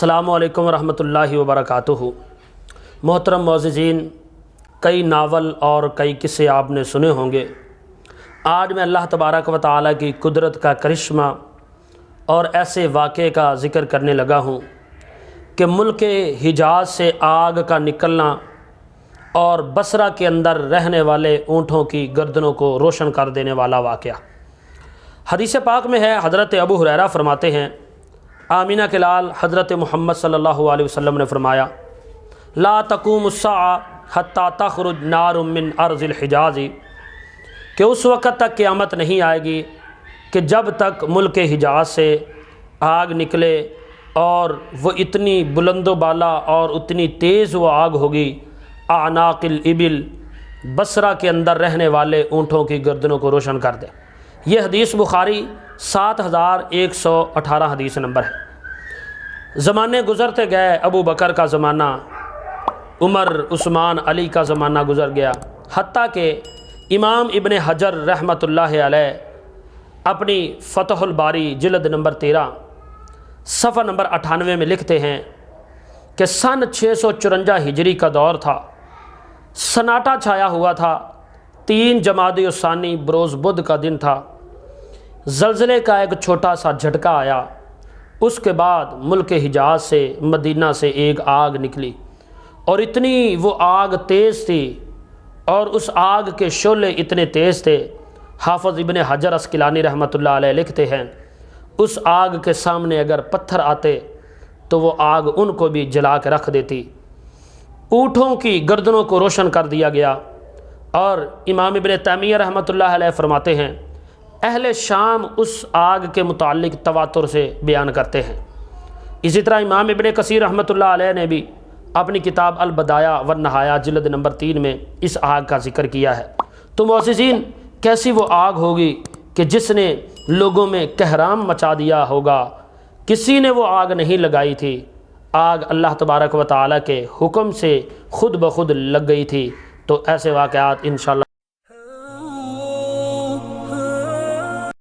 السلام علیکم ورحمۃ اللہ وبرکاتہ۔ محترم معززین، کئی ناول اور کئی قصے آپ نے سنے ہوں گے۔ آج میں اللہ تبارک و تعالیٰ کی قدرت کا کرشمہ اور ایسے واقعے کا ذکر کرنے لگا ہوں کہ ملک حجاز سے آگ کا نکلنا اور بصرہ کے اندر رہنے والے اونٹوں کی گردنوں کو روشن کر دینے والا واقعہ۔ حدیث پاک میں ہے، حضرت ابو ہریرہ فرماتے ہیں، آمینہ کے لال حضرت محمد صلی اللہ علیہ وسلم نے فرمایا، لا تقوم الساعہ حتی تخرج نار من ارض الحجاز، کہ اس وقت تک قیامت نہیں آئے گی کہ جب تک ملک حجاز سے آگ نکلے، اور وہ اتنی بلند و بالا اور اتنی تیز وہ آگ ہوگی، اعناق الابل، بصرہ کے اندر رہنے والے اونٹوں کی گردنوں کو روشن کر دے۔ یہ حدیث بخاری 7118 حدیث نمبر ہے۔ زمانے گزرتے گئے، ابو بکر کا زمانہ، عمر، عثمان، علی کا زمانہ گزر گیا، حتیٰ کہ امام ابن حجر رحمۃ اللہ علیہ اپنی فتح الباری جلد نمبر 13 صفحہ نمبر 98 میں لکھتے ہیں کہ سن 654 ہجری کا دور تھا، سناٹا چھایا ہوا تھا، 3 جمادی الثانی بروز بدھ کا دن تھا، زلزلے کا ایک چھوٹا سا جھٹکا آیا، اس کے بعد ملک حجاز سے، مدینہ سے ایک آگ نکلی، اور اتنی وہ آگ تیز تھی اور اس آگ کے شعلے اتنے تیز تھے، حافظ ابن حجر عسقلانی رحمۃ اللہ علیہ لکھتے ہیں، اس آگ کے سامنے اگر پتھر آتے تو وہ آگ ان کو بھی جلا کے رکھ دیتی۔ اونٹوں کی گردنوں کو روشن کر دیا گیا۔ اور امام ابن تیمیہ رحمۃ اللہ علیہ فرماتے ہیں، اہل شام اس آگ کے متعلق تواتر سے بیان کرتے ہیں۔ اسی طرح امام ابن کثیر رحمۃ اللہ علیہ نے بھی اپنی کتاب البدایہ والنہایہ جلد نمبر 3 میں اس آگ کا ذکر کیا ہے۔ تو معززین، کیسی وہ آگ ہوگی کہ جس نے لوگوں میں کہرام مچا دیا ہوگا، کسی نے وہ آگ نہیں لگائی تھی، آگ اللہ تبارک و تعالیٰ کے حکم سے خود بخود لگ گئی تھی۔ تو ایسے واقعات انشاءاللہ